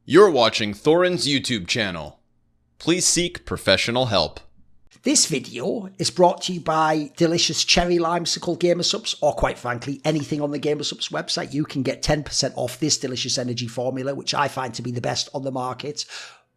You're watching Thorin's YouTube channel. Please seek professional help. This video is brought to you by delicious cherry limesicle gamer subs, or quite frankly, anything on the gamer subs website. You can get 10% off this delicious energy formula, which I find to be the best on the market,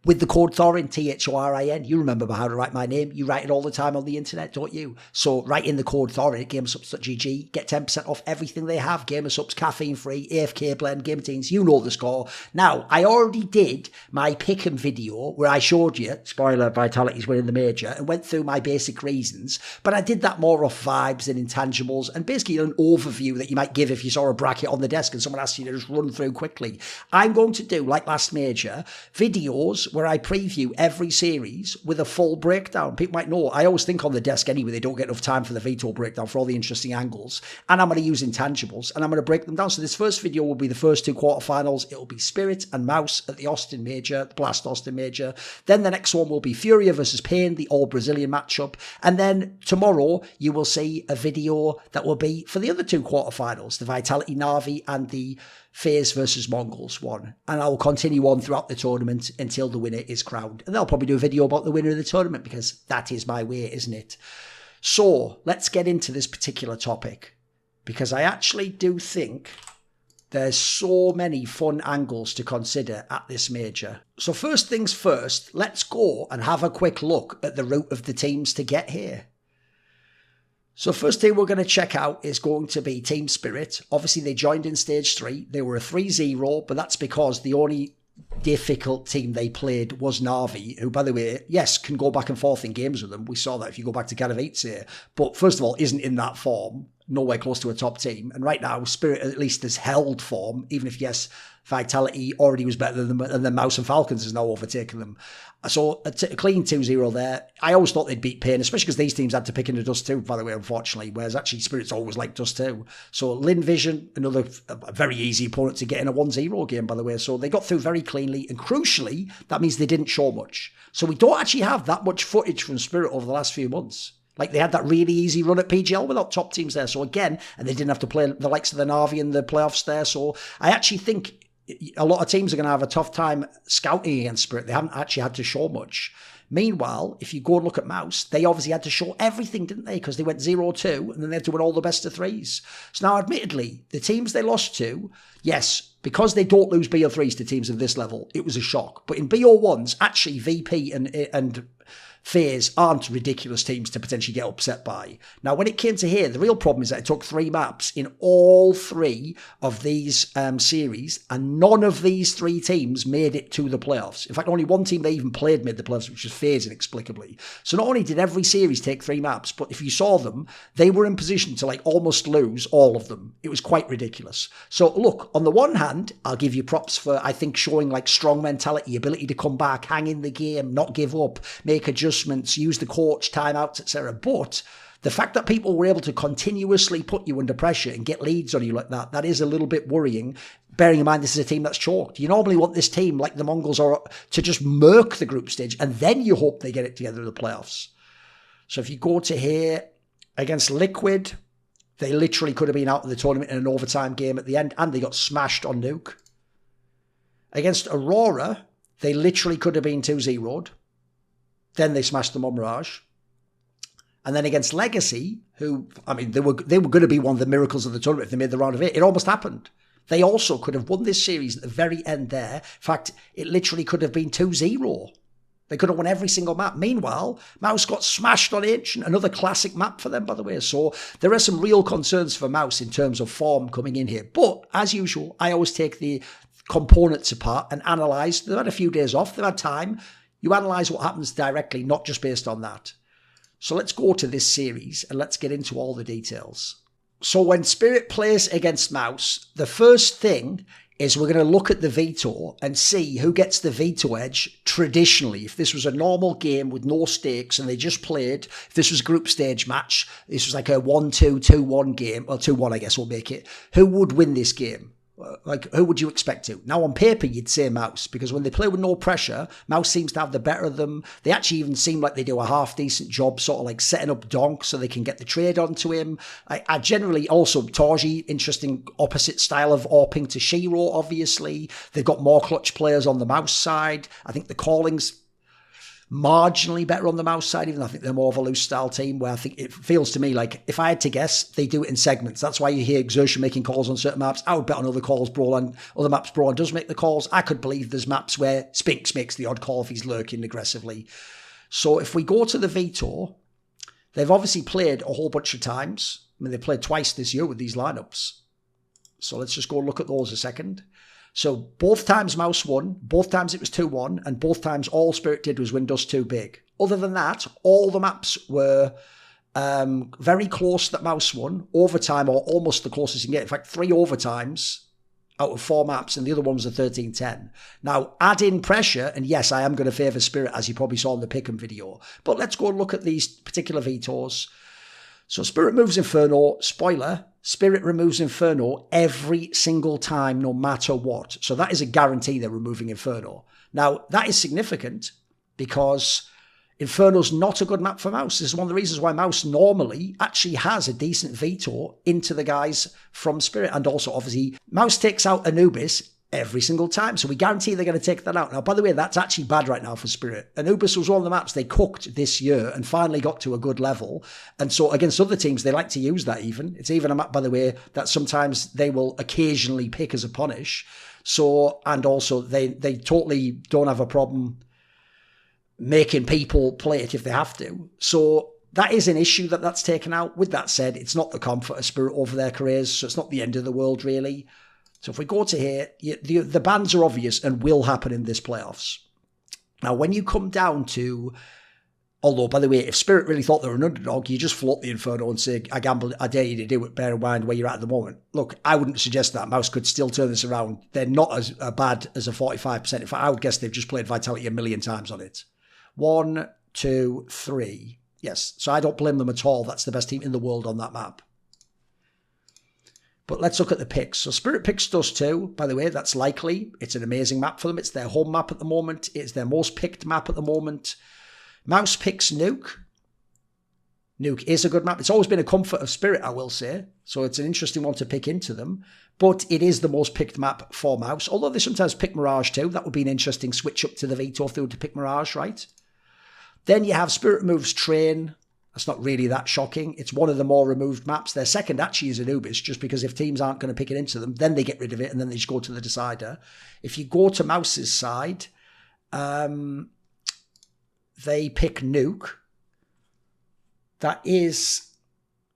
with the code Thorin, Thorin. You remember how to write my name. You write it all the time on the internet, don't you? So write in the code Thorin at gamersubs.gg. Get 10% off everything they have. Gamer subs, caffeine free, AFK blend, game teams. You know the score. Now, I already did my pick'em video where I showed you, spoiler, Vitality's winning the major, and went through my basic reasons. But I did that more off vibes and intangibles and basically an overview that you might give if you saw a bracket on the desk and someone asked you to just run through quickly. I'm going to do, like last major, videos where I preview every series with a full breakdown. People might know, I always think on the desk anyway, they don't get enough time for the Veto breakdown for all the interesting angles. And I'm going to use intangibles and I'm going to break them down. So this first video will be the first two quarterfinals. It will be Spirit and MOUZ at the Austin Major, the Blast Austin Major. Then the next one will be FURIA versus /paiN, the all-Brazilian matchup. And then tomorrow you will see a video that will be for the other two quarterfinals, the Vitality Na'Vi and the FaZe versus Mongols one. And I will continue on throughout the tournament until the winner is crowned. And they'll probably do a video about the winner of the tournament because that is my way, isn't it? So let's get into this particular topic because I actually do think there's so many fun angles to consider at this major. So first things first, let's go and have a quick look at the route of the teams to get here. So first team we're going to check out is going to be Team Spirit. Obviously, they joined in Stage 3. They were a 3-0, but that's because the only difficult team they played was Na'Vi, who, by the way, yes, can go back and forth in games with them. We saw that if you go back to Katowice, but first of all, isn't in that form, nowhere close to a top team. And right now, Spirit at least has held form, even if, yes, Vitality already was better than them, and then MOUZ and Falcons has now overtaken them. So a clean 2-0 there. I always thought they'd beat /paiN, especially because these teams had to pick in the dust too, by the way, unfortunately, whereas actually Spirit's always liked us too. So Lin Vision, another very easy opponent to get in a 1-0 game, by the way. So they got through very cleanly, and crucially, that means they didn't show much. So we don't actually have that much footage from Spirit over the last few months. Like, they had that really easy run at PGL without top teams there. So again, and they didn't have to play the likes of the Na'Vi in the playoffs there. So I actually think a lot of teams are going to have a tough time scouting against Spirit. They haven't actually had to show much. Meanwhile, if you go and look at MOUZ, they obviously had to show everything, didn't they? Because they went 0-2 and then they had to win all the best of threes. So now, admittedly, the teams they lost to, yes, because they don't lose BO3s to teams of this level, it was a shock. But in BO1s, actually, VP and FaZe aren't ridiculous teams to potentially get upset by. Now, when it came to here, the real problem is that it took 3 maps in all 3 of these series, and none of these 3 teams made it to the playoffs. In fact, only one team they even played made the playoffs, which was FaZe, inexplicably. So not only did every series take 3 maps, but if you saw them, they were in position to like almost lose all of them. It was quite ridiculous. So look, on the one hand, I'll give you props for, I think, showing like strong mentality, ability to come back, hang in the game, not give up, make adjustments, use the coach, timeouts, etc. But the fact that people were able to continuously put you under pressure and get leads on you like that, that is a little bit worrying, bearing in mind this is a team that's chalked. You normally want this team, like the Mongols are, to just murk the group stage, and then you hope they get it together in the playoffs. So if you go to here, against Liquid, they literally could have been out of the tournament in an overtime game at the end, and they got smashed on Nuke. Against Aurora, they literally could have been 2-0'd. Then they smashed them on Mirage. And then against Legacy, who, I mean, they were going to be one of the miracles of the tournament if they made the round of 8. It almost happened. They also could have won this series at the very end there. In fact, it literally could have been 2-0. They could have won every single map. Meanwhile, MOUZ got smashed on Ancient, another classic map for them, by the way. So there are some real concerns for MOUZ in terms of form coming in here. But as usual, I always take the components apart and analyse. They've had a few days off. They've had time. You analyse what happens directly, not just based on that. So let's go to this series and let's get into all the details. So when Spirit plays against MOUZ, the first thing is we're going to look at the Veto and see who gets the Veto edge traditionally. If this was a normal game with no stakes and they just played, if this was a group stage match, this was like a 1-2, 2-1 game, or 2-1 I guess we'll make it, who would win this game? Like, who would you expect to? Now, on paper, you'd say MOUZ, because when they play with no pressure, MOUZ seems to have the better of them. They actually even seem like they do a half-decent job sort of like setting up Donk so they can get the trade onto him. I generally also, Toshi, interesting opposite style of AWPing to Shiro, obviously. They've got more clutch players on the MOUZ side. I think the calling's marginally better on the MOUZ side, even though I think they're more of a loose style team, where I think it feels to me like, if I had to guess, they do it in segments. That's why you hear Xerxes making calls on certain maps. I would bet on other maps Brawler does make the calls. I could believe there's maps where Spinks makes the odd call if he's lurking aggressively. So if we go to the Veto, they've obviously played a whole bunch of times. I mean, they played twice this year with these lineups. So let's just go look at those a second. So both times MOUZ won, both times it was 2-1, and both times all Spirit did was win Dust 2 big. Other than that, all the maps were very close that MOUZ won, overtime or almost the closest you can get. In fact, 3 overtimes out of 4 maps, and the other one was a 13-10. Now, add in pressure, and yes, I am going to favour Spirit, as you probably saw in the Pick'em video. But let's go and look at these particular Vetoes. So Spirit moves Inferno, spoiler, Spirit removes Inferno every single time, no matter what. So that is a guarantee they're removing Inferno. Now, that is significant because Inferno's not a good map for MOUZ. This is one of the reasons why MOUZ normally actually has a decent veto into the guys from Spirit. And also, obviously, MOUZ takes out Anubis every single time. So we guarantee they're going to take that out. Now, by the way, that's actually bad right now for Spirit. Anubis was one of the maps they cooked this year and finally got to a good level. And so against other teams, they like to use that even. It's even a map, by the way, that sometimes they will occasionally pick as a punish. So, and also they totally don't have a problem making people play it if they have to. So that is an issue that's taken out. With that said, it's not the comfort of Spirit over their careers. So it's not the end of the world, really. So if we go to here, the bans are obvious and will happen in this playoffs. Now, when you come down to, although, by the way, if Spirit really thought they were an underdog, you just float the Inferno and say, I gamble, I dare you to do it, bear in mind where you're at the moment. Look, I wouldn't suggest that. MOUZ could still turn this around. They're not as bad as a 45%. In fact, I would guess they've just played Vitality a million times on it. 1, 2, 3. Yes, so I don't blame them at all. That's the best team in the world on that map. But let's look at the picks. So Spirit picks Dust 2. By the way, that's likely. It's an amazing map for them. It's their home map at the moment. It's their most picked map at the moment. MOUZ picks Nuke. Nuke is a good map. It's always been a comfort of Spirit, I will say. So it's an interesting one to pick into them. But it is the most picked map for MOUZ. Although they sometimes pick Mirage too. That would be an interesting switch up to the Veto if they were to pick Mirage, right? Then you have Spirit moves Train. That's not really that shocking. It's one of the more removed maps. Their second actually is Anubis, just because if teams aren't going to pick it into them, then they get rid of it and then they just go to the decider. If you go to MOUZ's side, they pick Nuke. That is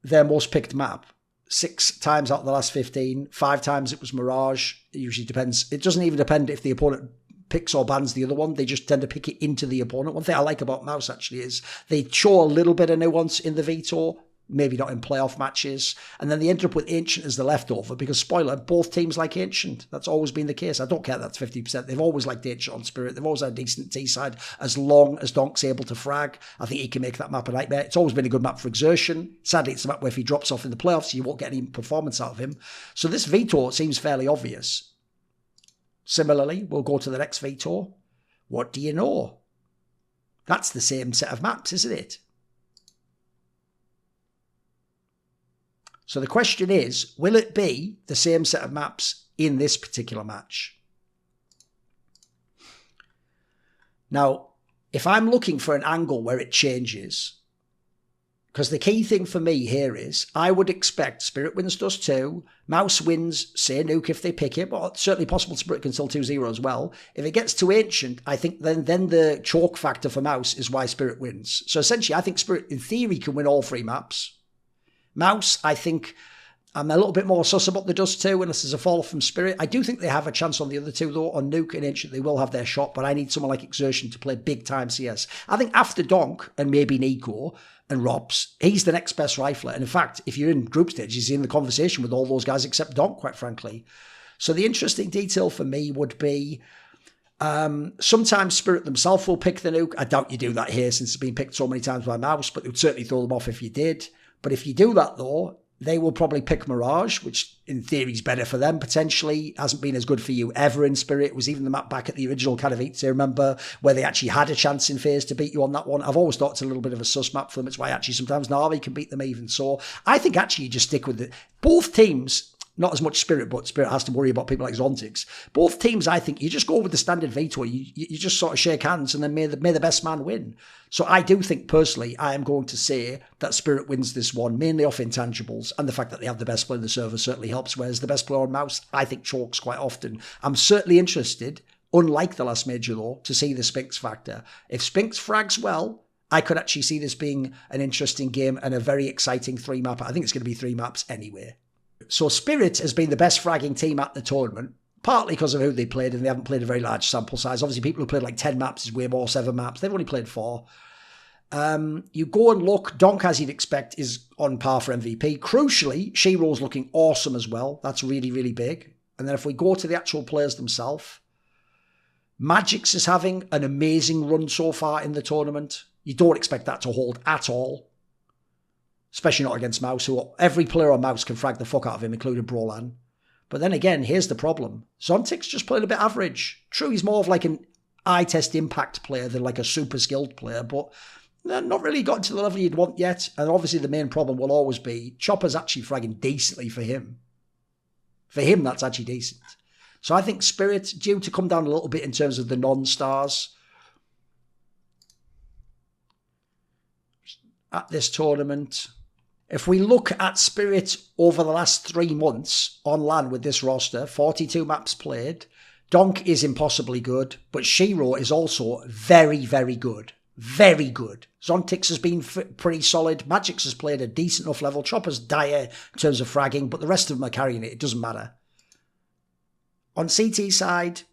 their most picked map. 6 times out of the last 15. 5 times it was Mirage. It usually depends. It doesn't even depend if the opponent picks or bans the other one. They just tend to pick it into the opponent. One thing I like about MOUZ actually is they show a little bit of nuance in the Veto, maybe not in playoff matches, and then they end up with Ancient as the leftover because, spoiler, both teams like Ancient. That's always been the case. I don't care that's 50%. They've always liked Ancient on Spirit. They've always had a decent T-side as long as Donk's able to frag. I think he can make that map a nightmare. It's always been a good map for Exertion. Sadly, it's a map where if he drops off in the playoffs, you won't get any performance out of him. So this Veto seems fairly obvious. Similarly, we'll go to the next Veto. What do you know? That's the same set of maps, isn't it? So the question is, will it be the same set of maps in this particular match? Now, if I'm looking for an angle where it changes, because the key thing for me here is, I would expect Spirit wins Dust 2, MOUZ wins, say, Nuke if they pick it, but it's certainly possible Spirit can still 2-0 as well. If it gets too Ancient, I think then the choke factor for MOUZ is why Spirit wins. So essentially, I think Spirit, in theory, can win all 3 maps. MOUZ, I think, I'm a little bit more sus about the Dust 2 unless there's a fall off from Spirit. I do think they have a chance on the other 2, though. On Nuke and Ancient, they will have their shot, but I need someone like Exertion to play big-time CS. I think after Donk and maybe Nico and Robs, he's the next best rifler. And in fact, if you're in group stage, he's in the conversation with all those guys except Donk, quite frankly. So the interesting detail for me would be sometimes Spirit themselves will pick the Nuke. I doubt you do that here since it's been picked so many times by MOUZ, but it would certainly throw them off if you did. But if you do that, though, They will probably pick Mirage, which in theory is better for them, potentially. Hasn't been as good for you ever in Spirit. It was even the map back at the original Katowice, remember, where they actually had a chance in FaZe to beat you on that one. I've always thought it's a little bit of a sus map for them. It's why actually sometimes Na'Vi can beat them even. So I think actually you just stick with it. Both teams, not as much Spirit, but Spirit has to worry about people like Zontix. Both teams, I think, you just go with the standard Veto. You just sort of shake hands and then may the best man win. So I do think, personally, I am going to say that Spirit wins this one, mainly off intangibles, and the fact that they have the best player in the server certainly helps, whereas the best player on MOUZ, I think, chokes quite often. I'm certainly interested, unlike the last major though, to see the Spinks factor. If Spinks frags well, I could actually see this being an interesting game and a very exciting 3-map. I think it's going to be 3 maps anyway. So Spirit has been the best fragging team at the tournament, partly because of who they played, and they haven't played a very large sample size. Obviously, people who played like 10 maps is way more, 7 maps. They've only played 4. You go and look, Donk, as you'd expect, is on par for MVP. Crucially, Shiro's looking awesome as well. That's really, really big. And then if we go to the actual players themselves, Magix is having an amazing run so far in the tournament. You don't expect that to hold at all. Especially not against MOUZ, who every player on MOUZ can frag the fuck out of him, including Brolan. But then again, here's the problem. Zontic's just playing a bit average. True, he's more of like an eye test impact player than like a super skilled player, but not really gotten to the level you'd want yet. And obviously the main problem will always be Chopper's actually fragging decently for him. For him, that's actually decent. So I think Spirit, due to come down a little bit in terms of the non-stars at this tournament. If we look at Spirit over the last 3 months on LAN with this roster, 42 maps played, Donk is impossibly good, but Shiro is also very, very good. Very good. Zontix has been pretty solid. Magix has played a decent enough level. Chopper's dire in terms of fragging, but the rest of them are carrying it. It doesn't matter. On CT side,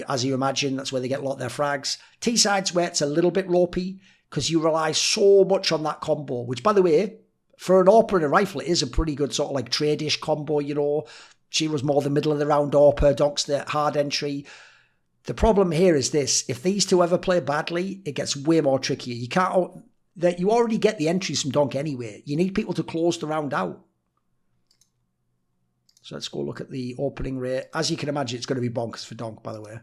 as you imagine, that's where they get a lot of their frags. T side's where it's a little bit ropey because you rely so much on that combo, which, by the way, for an AWPer and a rifle, it is a pretty good sort of like trade-ish combo, you know. She was more the middle of the round AWPer, Donk's the hard entry. The problem here is this. If these two ever play badly, it gets way more trickier. You already get the entries from Donk anyway. You need people to close the round out. So let's go look at the opening rate. As you can imagine, it's going to be bonkers for Donk, by the way.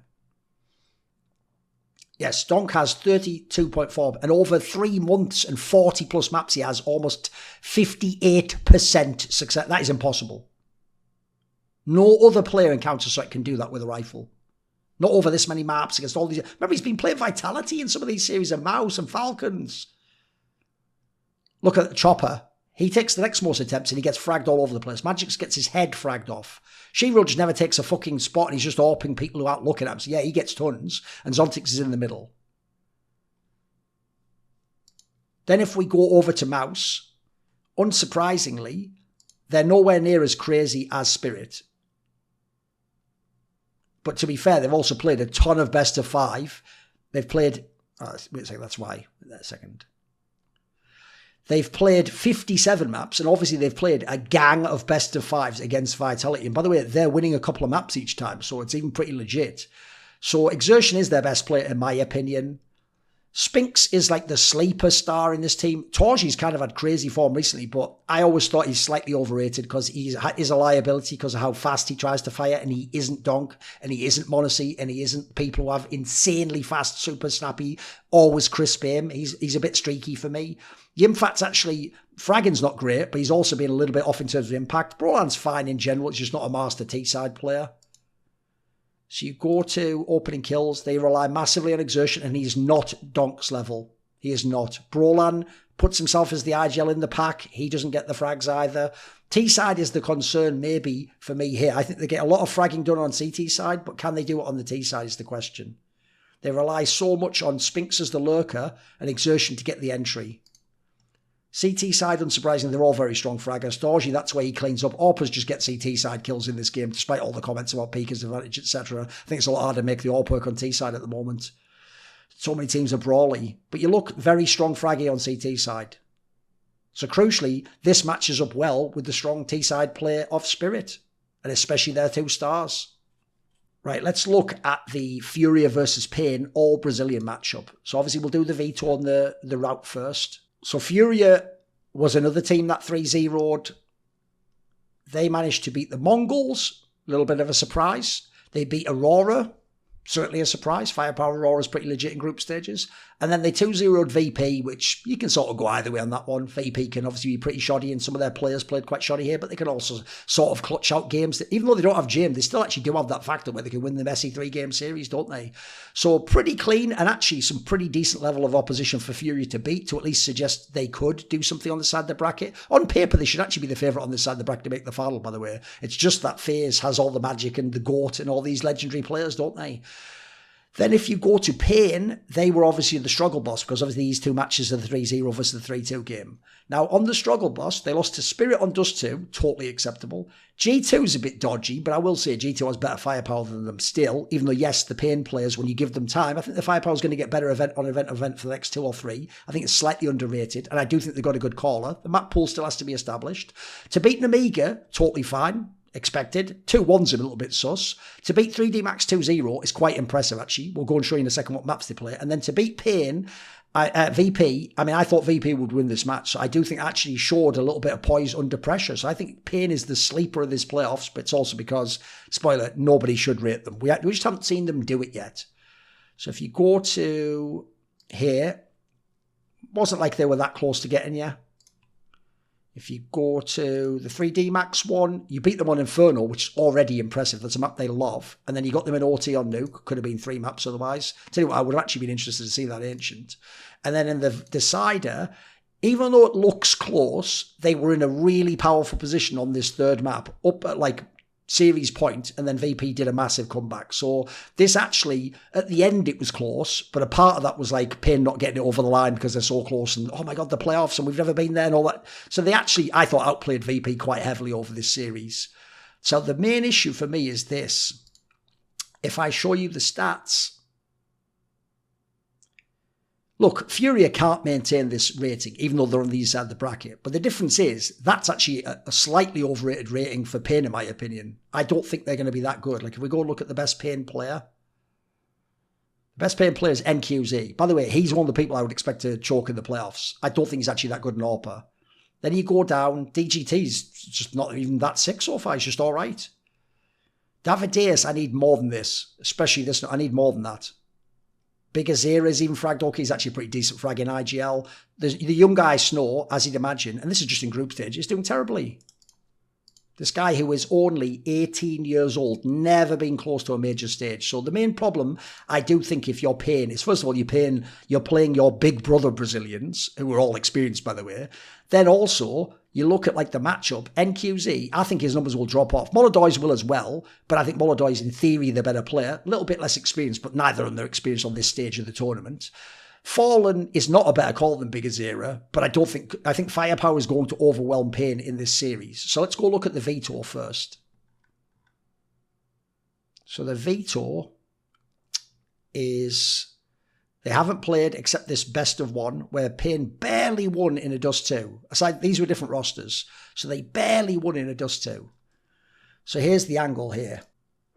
Yes, Donk has 32.4, and over 3 months and 40 plus maps, he has almost 58% success. That is impossible. No other player in Counter-Strike can do that with a rifle. Not over this many maps against all these. Remember, he's been playing Vitality in some of these series of MOUZ and Falcons. Look at the Chopper. He takes the next most attempts and he gets fragged all over the place. Magix gets his head fragged off. Shiro just never takes a fucking spot and he's just AWPing people who aren't looking at him. So yeah, he gets tons. And Zontix is in the middle. Then if we go over to MOUZ, unsurprisingly, they're nowhere near as crazy as Spirit. But to be fair, they've also played a ton of best of 5. They've played... wait a second, that's why. Wait a second. They've played 57 maps, and obviously they've played a gang of best of 5s against Vitality. And by the way, they're winning a couple of maps each time, so it's even pretty legit. So Exertion is their best player, in my opinion. Spinks is like the sleeper star in this team. Torshi's kind of had crazy form recently, but I always thought he's slightly overrated because he is a liability because of how fast he tries to fire, and he isn't Donk, and he isn't Monacy, and he isn't people who have insanely fast, super snappy, always crisp aim. He's a bit streaky for me. Yimfat's actually, fragging's not great, but he's also been a little bit off in terms of impact. Brolan's fine in general, it's just not a master T-side player. So you go to opening kills, they rely massively on Exertion, and he's not Donk's level. He is not. Brolan puts himself as the IGL in the pack. He doesn't get the frags either. T-side is the concern maybe for me here. I think they get a lot of fragging done on CT side, but can they do it on the T side is the question. They rely so much on Spinks as the lurker and Exertion to get the entry. CT side, unsurprisingly, they're all very strong fraggers. Dorji, that's where he cleans up. AWPers just get CT side kills in this game, despite all the comments about Pika's advantage, etc. I think it's a lot harder to make the AWP work on T side at the moment. So many teams are brawly. But you look very strong fraggy on CT side. So crucially, this matches up well with the strong T side play of Spirit, and especially their 2 stars. Right, let's look at the Furia versus FURIA-paiN all Brazilian matchup. So obviously we'll do the Veto on the route first. So Furia was another team that 3-0'd They managed to beat the Mongols, a little bit of a surprise. They beat Aurora, certainly a surprise. Firepower Aurora's pretty legit in group stages. And then they 2-0'd VP, which you can sort of go either way on that one. VP can obviously be pretty shoddy, and some of their players played quite shoddy here, but they can also sort of clutch out games. Even though they don't have Jim, they still actually do have that factor where they can win the messy 3-game series, don't they? So pretty clean, and actually some pretty decent level of opposition for Furia to beat, to at least suggest they could do something on the side of the bracket. On paper, they should actually be the favourite on this side of the bracket to make the final, by the way. It's just that FaZe has all the magic and the GOAT and all these legendary players, don't they? Then if you go to PAIN, they were obviously the struggle boss, because obviously these two matches are the 3-0 versus the 3-2 game. Now, on the struggle boss, they lost to Spirit on Dust 2, totally acceptable. G2 is a bit dodgy, but I will say G2 has better firepower than them still, even though, yes, the PAIN players, when you give them time, I think the firepower is going to get better event on event for the next 2 or 3. I think it's slightly underrated, and I do think they've got a good caller. The map pool still has to be established. To beat Namiga, totally fine. Expected. 2-1's a little bit sus. To beat 3D Max 2-0 is quite impressive, actually. We'll go and show you in a second what maps they play. And then to beat PAIN, VP, I mean, I thought VP would win this match. So I do think actually showed a little bit of poise under pressure. So I think PAIN is the sleeper of this playoffs, but it's also because, spoiler, nobody should rate them. We just haven't seen them do it yet. So if you go to here, wasn't like they were that close to getting you. If you go to the 3D Max one, you beat them on Inferno, which is already impressive. That's a map they love. And then you got them in OT on Nuke. Could have been 3 maps otherwise. Tell you what, I would have actually been interested to see that Ancient. And then in the Decider, even though it looks close, they were in a really powerful position on this third map, up at like series point, and then VP did a massive comeback. So this actually, at the end it was close, but a part of that was like PAIN not getting it over the line because they're so close, and oh my god, the playoffs, and we've never been there and all that. So they actually, I thought, outplayed VP quite heavily over this series. So the main issue for me is this. If I show you the stats, look, Furia can't maintain this rating, even though they're on the side of the bracket. But the difference is, that's actually a slightly overrated rating for PAIN, in my opinion. I don't think they're going to be that good. Like, if we go look at the best PAIN player, the best PAIN player is NQZ. By the way, he's one of the people I would expect to choke in the playoffs. I don't think he's actually that good in AWPA. Then you go down, DGT's just not even that sick so far. He's just all right. Davideus, I need more than this. Especially this, I need more than that. Big Azira's even fragged. Okay, he's actually a pretty decent frag in IGL. The young guy, Snow, as you'd imagine, and this is just in group stage, is doing terribly. This guy who is only 18 years old, never been close to a major stage. So the main problem, I do think, if you're PAIN, is first of all, you're playing your big brother Brazilians, who are all experienced, by the way. Then also, you look at like the matchup, NQZ, I think his numbers will drop off. Molodoy's will as well, but I think Molodoy's in theory the better player. A little bit less experienced, but neither of them are experienced on this stage of the tournament. Fallen is not a better call than Big Azira, but I think Firepower is going to overwhelm PAIN in this series. So let's go look at the Veto first. So the Veto is, they haven't played except this best of one, where PAIN barely won in a Dust 2. Aside, these were different rosters, so they barely won in a Dust 2. So here's the angle here.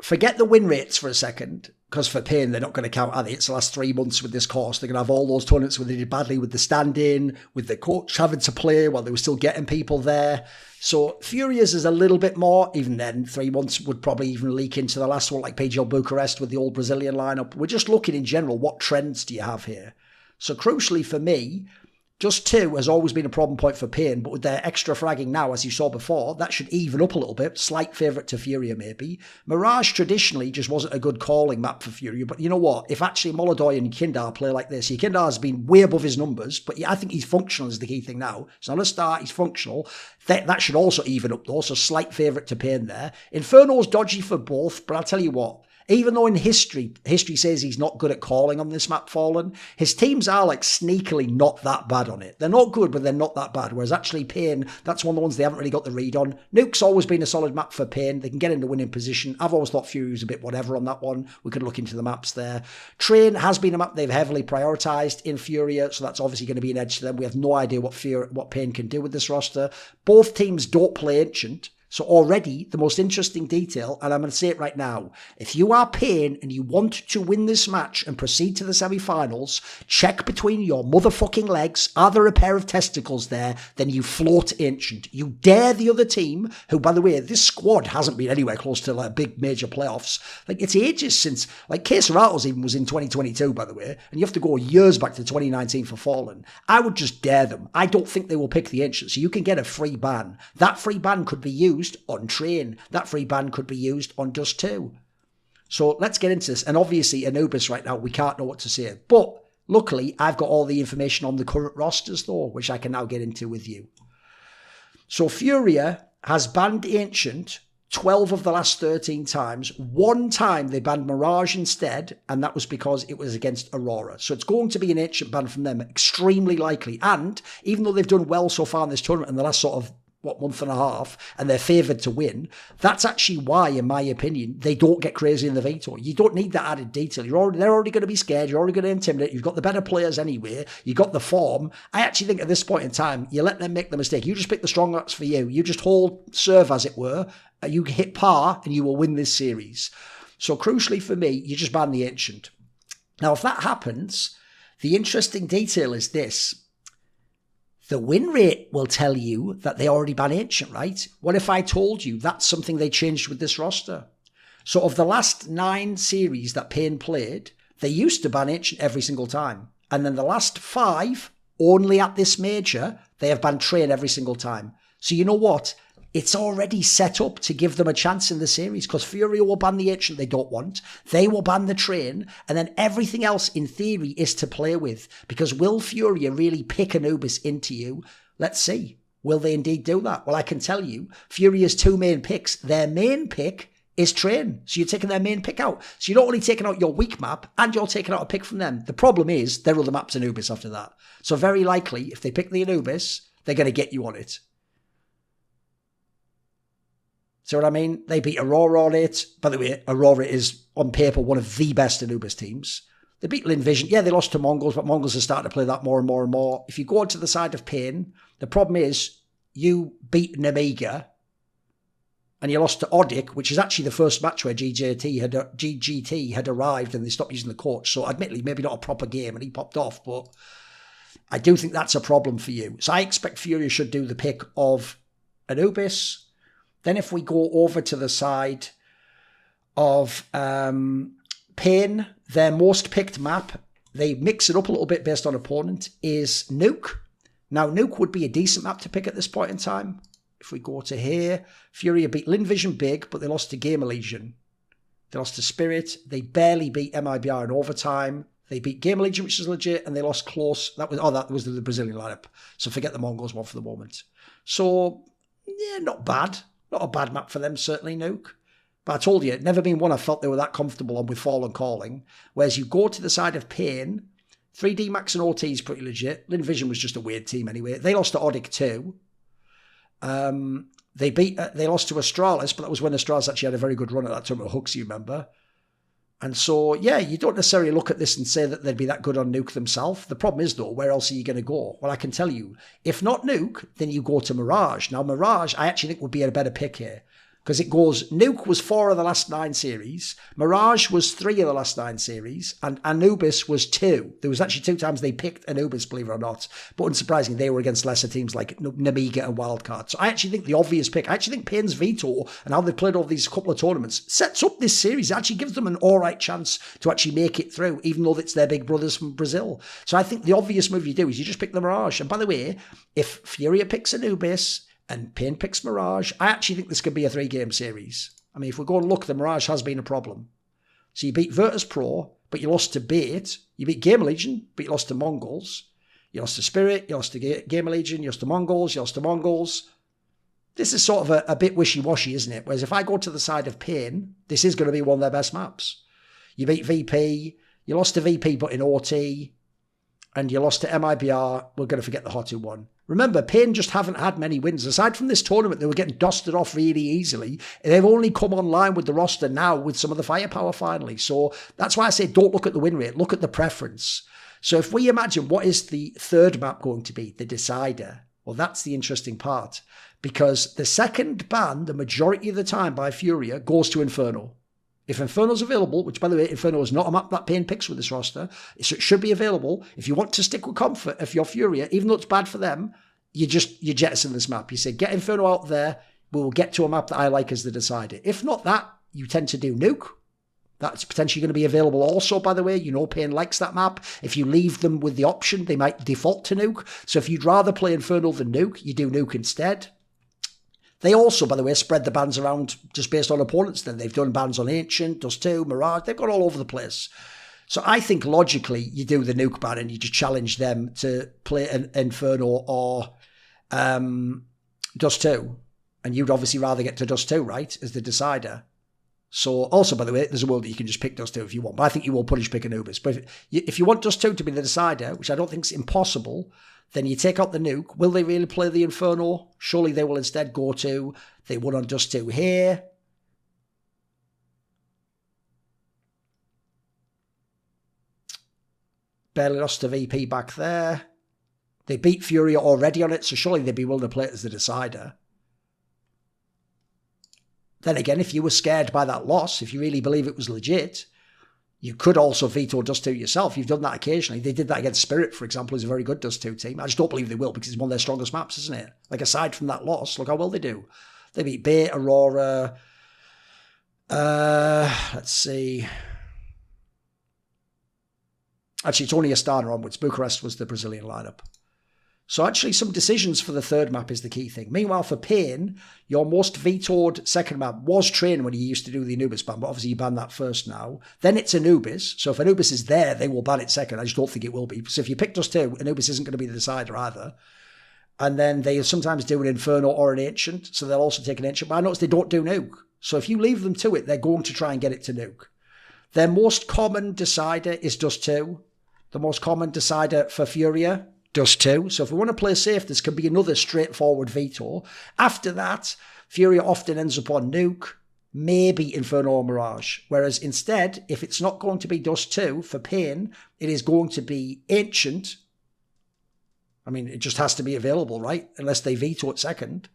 Forget the win rates for a second, because for PAIN, they're not going to count, are they? It's the last 3 months with this course. They're going to have all those tournaments where they did badly with the stand-in, with the coach having to play while they were still getting people there. So Furia's is a little bit more. Even then, 3 months would probably even leak into the last one, like PGL Bucharest with the old Brazilian lineup. We're just looking in general, what trends do you have here? So crucially for me, Just 2 has always been a problem point for PAIN, but with their extra fragging now, as you saw before, that should even up a little bit. Slight favourite to Furia, maybe. Mirage traditionally just wasn't a good calling map for Furia, but you know what? If actually Molodoy and Kindar play like this, Kindar has been way above his numbers, but I think he's functional is the key thing now. It's not a start, he's functional. That should also even up though, so slight favourite to PAIN there. Inferno's dodgy for both, but I'll tell you what, even though in history says he's not good at calling on this map, Fallen, his teams are like sneakily not that bad on it. They're not good, but they're not that bad. Whereas actually PAIN, that's one of the ones they haven't really got the read on. Nuke's always been a solid map for PAIN. They can get into winning position. I've always thought Fury was a bit whatever on that one. We could look into the maps there. Train has been a map they've heavily prioritised in Furia, so that's obviously going to be an edge to them. We have no idea what PAIN can do with this roster. Both teams don't play Ancient. So already, the most interesting detail, and I'm going to say it right now, if you are FURIA-paiN and you want to win this match and proceed to the semi-finals, check between your motherfucking legs, are there a pair of testicles there? Then you float Ancient. You dare the other team, who, by the way, this squad hasn't been anywhere close to like big major playoffs. Like, it's ages since, like, Rattles even was in 2022, by the way, and you have to go years back to 2019 for Fallen. I would just dare them. I don't think they will pick the Ancient, so you can get a free ban. That free ban could be used on Train. That free ban could be used on Dust 2. So let's get into this. And obviously, Anubis right now, we can't know what to say. But luckily, I've got all the information on the current rosters, though, which I can now get into with you. So Furia has banned Ancient 12 of the last 13 times. One time they banned Mirage instead, and that was because it was against Aurora. So it's going to be an Ancient ban from them, extremely likely. And even though they've done well so far in this tournament in the last sort of month and a half, and they're favoured to win, that's actually why, in my opinion, they don't get crazy in the veto. You don't need that added detail. They're already going to be scared. You're already going to intimidate. You've got the better players anyway. You've got the form. I actually think at this point in time, you let them make the mistake. You just pick the strong acts for you. You just hold serve, as it were. You hit par, and you will win this series. So crucially for me, you just ban the Ancient. Now, if that happens, the interesting detail is this. The win rate will tell you that they already ban Ancient, right? What if I told you that's something they changed with this roster? So of the last 9 series that FURIA-paiN played, they used to ban Ancient every single time. And then the last 5, only at this major, they have banned Train every single time. So you know what? It's already set up to give them a chance in the series, because Furia will ban the Ancient they don't want. They will ban the Train, and then everything else in theory is to play with. Because will Furia really pick Anubis into you? Let's see. Will they indeed do that? Well, I can tell you, Furia's 2 main picks, their main pick is Train. So you're taking their main pick out. So you're not only taking out your weak map, and you're taking out a pick from them. The problem is, their other map's Anubis after that. So very likely, if they pick the Anubis, they're going to get you on it. See what I mean? They beat Aurora on it. By the way, Aurora is, on paper, one of the best Anubis teams. They beat Linvision. Yeah, they lost to Mongols, but Mongols are starting to play that more and more and more. If you go onto the side of FURIA-paiN, the problem is you beat Namiga and you lost to Odic, which is actually the first match where GGT had arrived and they stopped using the coach. So admittedly, maybe not a proper game and he popped off, but I do think that's a problem for you. So I expect Furia should do the pick of Anubis. Then if we go over to the side of FURIA-paiN, their most picked map, they mix it up a little bit based on opponent, is Nuke. Now, Nuke would be a decent map to pick at this point in time. If we go to here, Furia beat Linvision big, but they lost to Gamer Legion. They lost to Spirit. They barely beat MIBR in overtime. They beat Gamer Legion, which is legit, and they lost close. That was the Brazilian lineup. So forget the Mongols one for the moment. So, yeah, not bad. Not a bad map for them, certainly, Nuke. But I told you, never been one I felt they were that comfortable on with Fallen Calling. Whereas you go to the side of FURIA-paiN, 3D Max and OT is pretty legit. Linvision was just a weird team anyway. They lost to Odic too. They lost to Astralis, but that was when Astralis actually had a very good run at that tournament. Hooks, you remember. And so, yeah, you don't necessarily look at this and say that they'd be that good on Nuke themselves. The problem is, though, where else are you going to go? Well, I can tell you, if not Nuke, then you go to Mirage. Now, Mirage, I actually think would be a better pick here. Because it goes, Nuke was 4 of the last 9 series, Mirage was 3 of the last 9 series, and Anubis was 2. There was actually 2 times they picked Anubis, believe it or not. But unsurprisingly, they were against lesser teams like Namiga and Wildcard. So I actually think the obvious pick, I actually think FURIA-paiN's Veto and how they've played all these couple of tournaments sets up this series. It actually gives them an alright chance to actually make it through, even though it's their big brothers from Brazil. So I think the obvious move you do is you just pick the Mirage. And by the way, if Furia picks Anubis and FURIA-paiN picks Mirage, I actually think this could be a 3-game series. I mean, if we go and look, the Mirage has been a problem. So you beat Virtus Pro, but you lost to Bait. You beat Gamer Legion, but you lost to Mongols. You lost to Spirit, you lost to Gamer Legion, you lost to Mongols, you lost to Mongols. This is sort of a bit wishy-washy, isn't it? Whereas if I go to the side of FURIA-paiN, this is going to be one of their best maps. You beat VP, you lost to VP but in OT, and you lost to MIBR. We're going to forget the Hotu one. Remember, FURIA-paiN just haven't had many wins. Aside from this tournament, they were getting dusted off really easily. They've only come online with the roster now with some of the firepower finally. So that's why I say don't look at the win rate, look at the preference. So if we imagine what is the third map going to be, the decider, well, Well, that's the interesting part, because the second ban, the majority of the time by Furia, goes to Inferno. If Inferno's available, which by the way, Inferno is not a map that Pain picks with this roster, so it should be available. If you want to stick with Comfort, if you're Furia, even though it's bad for them, you jettison this map. You say, get Inferno out there, we will get to a map that I like as the decider. If not that, you tend to do Nuke. That's potentially going to be available also, by the way. You know Pain likes that map. If you leave them with the option, they might default to Nuke. So if you'd rather play Inferno than Nuke, you do Nuke instead. They also, by the way, spread the bans around just based on opponents. Then they've done bans on Ancient, Dust 2, Mirage. They've gone all over the place. So I think logically you do the Nuke ban and you just challenge them to play an Inferno or Dust 2. And you'd obviously rather get to Dust 2, right, as the decider. So also, by the way, there's a world that you can just pick Dust 2 if you want. But I think you will punish pick Anubis. But if you want Dust 2 to be the decider, which I don't think is impossible, then you take out the Nuke. Will they really play the Inferno? Surely they will instead go to, they won on Dust 2 here. Barely lost to VP back there. They beat Furia already on it, so surely they'd be willing to play it as the decider. Then again, if you were scared by that loss, if you really believe it was legit, you could also veto Dust 2 yourself. You've done that occasionally. They did that against Spirit, for example, who's a very good Dust 2 team. I just don't believe they will because it's one of their strongest maps, isn't it? Like, aside from that loss, look how well they do. They beat Bay, Aurora. Let's see. Actually, it's only Astana onwards. Bucharest was the Brazilian lineup. So actually some decisions for the third map is the key thing. Meanwhile, for Pain, your most vetoed second map was Train when you used to do the Anubis ban, but obviously you ban that first now. Then it's Anubis. So if Anubis is there, they will ban it second. I just don't think it will be. So if you pick Dust 2, Anubis isn't going to be the decider either. And then they sometimes do an Inferno or an Ancient, so they'll also take an Ancient. But I notice they don't do Nuke. So if you leave them to it, they're going to try and get it to Nuke. Their most common decider is Dust 2. The most common decider for Furia, Dust 2. So if we want to play safe, this could be another straightforward veto. After that, Furia often ends up on Nuke, maybe Inferno or Mirage. Whereas instead, if it's not going to be Dust 2 for Pain, it is going to be Ancient. I mean, it just has to be available, right? Unless they veto it second.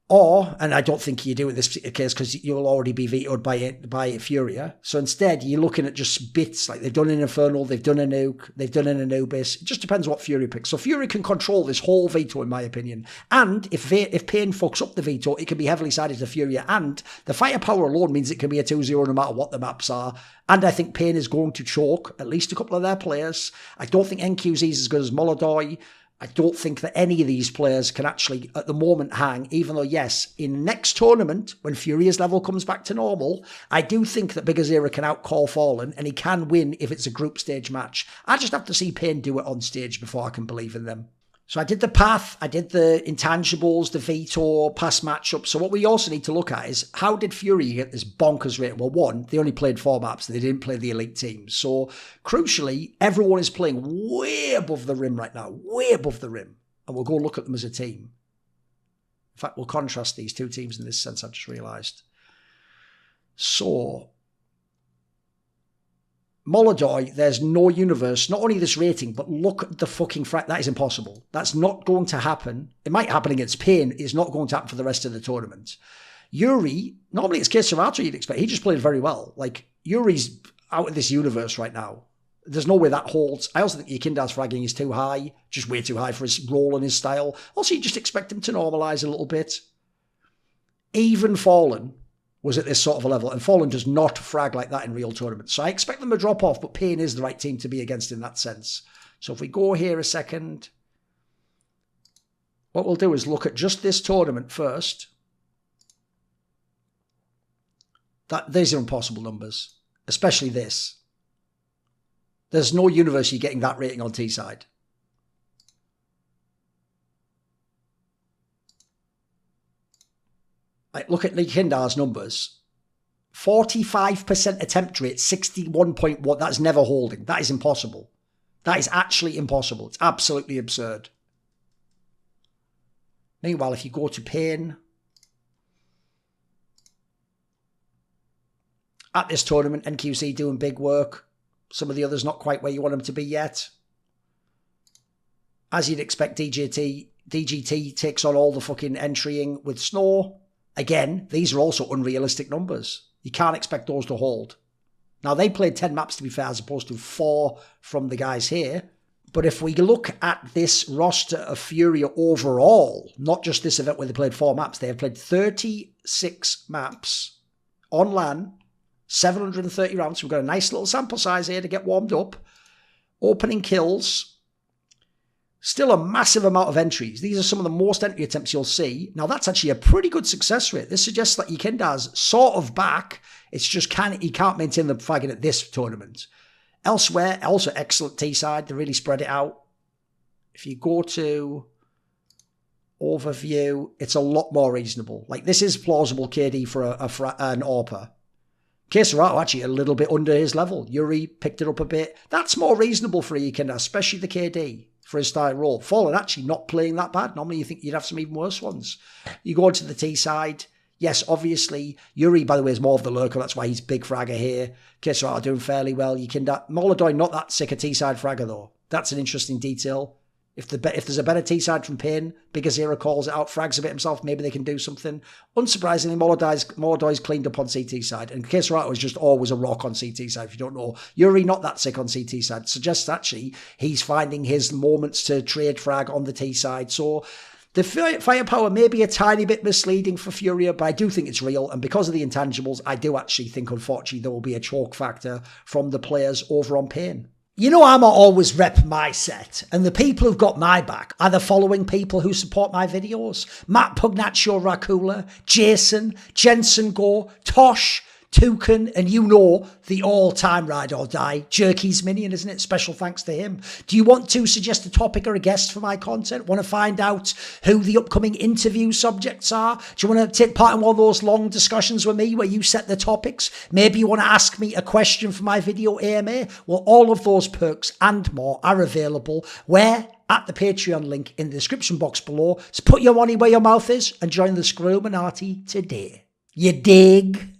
Or, and I don't think you do in this particular case because you'll already be vetoed by Furia. So instead, you're looking at just bits, like they've done an Infernal, they've done a Nuke, they've done an Anubis. It just depends what Furia picks. So Furia can control this whole veto, in my opinion. And if Pain fucks up the veto, it can be heavily sided to Furia. And the firepower alone means it can be a 2-0 no matter what the maps are. And I think Pain is going to choke at least a couple of their players. I don't think NQZ is as good as Molodoi. I don't think that any of these players can actually, at the moment, hang, even though, yes, in next tournament, when Furia's level comes back to normal, I do think that Big Azera can outcall Fallen, and he can win if it's a group stage match. I just have to see Pain do it on stage before I can believe in them. So I did the path, I did the intangibles, the veto, past matchup. So what we also need to look at is, how did Furia get this bonkers rate? Well, one, they only played 4 maps. They didn't play the elite teams. So crucially, everyone is playing way above the rim right now, way above the rim. And we'll go look at them as a team. In fact, we'll contrast these two teams in this sense, I've just realised. So Molodoi, there's no universe, not only this rating, but look at the fucking that is impossible. That's not going to happen. It might happen against Pain. It's not going to happen for the rest of the tournament. Yuri, normally it's Keserato you'd expect. He just played very well. Like, Yuri's out of this universe right now. There's no way that holds. I also think Yakindar's fragging is too high, just way too high for his role and his style. Also, you just expect him to normalise a little bit. Even Fallen was at this sort of a level, and Fallen does not frag like that in real tournaments. So I expect them to drop off, but Pain is the right team to be against in that sense. So if we go here a second, what we'll do is look at just this tournament first. These are impossible numbers, especially this. There's no universe you're getting that rating on T-side. Look at Kindar's numbers. 45% attempt rate, 61.1. That's never holding. That is impossible. That is actually impossible. It's absolutely absurd. Meanwhile, if you go to Pain, at this tournament, NQC doing big work. Some of the others not quite where you want them to be yet. As you'd expect, DJT DGT takes on all the fucking entrying with Snow. Again, these are also unrealistic numbers. You can't expect those to hold. Now, they played 10 maps, to be fair, as opposed to 4 from the guys here. But if we look at this roster of Furia overall, not just this event where they played 4 maps, they have played 36 maps on LAN, 730 rounds. We've got a nice little sample size here to get warmed up. Opening kills. Still a massive amount of entries. These are some of the most entry attempts you'll see. Now, that's actually a pretty good success rate. This suggests that Yikinda's sort of back. It's just he can't maintain the flagging at this tournament. Elsewhere, also excellent T-side. They really spread it out. If you go to overview, it's a lot more reasonable. Like, this is plausible KD for an AWPer. Keserato actually a little bit under his level. Yuri picked it up a bit. That's more reasonable for a Yikinda, especially the KD for his style role. Fallen actually not playing that bad. Normally you think you'd have some even worse ones. You go into the T side. Yes, obviously, Yuri, by the way, is more of the lurker. That's why he's big fragger here. Keserato doing fairly well. Yikinda, Molodoy, not that sick a T-side fragger, though. That's an interesting detail. If there's a better T-side from PAIN, Bigger Zero calls it out, frags a bit himself, maybe they can do something. Unsurprisingly, Molodoy's cleaned up on CT side, and Keserato is just always a rock on CT side, if you don't know. Yuri, not that sick on CT side. Suggests actually he's finding his moments to trade frag on the T side. So the firepower may be a tiny bit misleading for Furia, but I do think it's real. And because of the intangibles, I do actually think, unfortunately, there will be a choke factor from the players over on PAIN. You know, I'm always rep my set, and the people who've got my back are the following people who support my videos. Matt Pugnatio, Rajcula, Jasun, Jensen Goh, Tosh, Torin, and you know the all-time ride or die, Jerky's minion, isn't it? Special thanks to him. Do you want to suggest a topic or a guest for my content? Want to find out who the upcoming interview subjects are? Do you want to take part in one of those long discussions with me where you set the topics? Maybe you want to ask me a question for my video AMA? Well, all of those perks and more are available where? At the Patreon link in the description box below. So put your money where your mouth is and join the Screwminati today. You dig?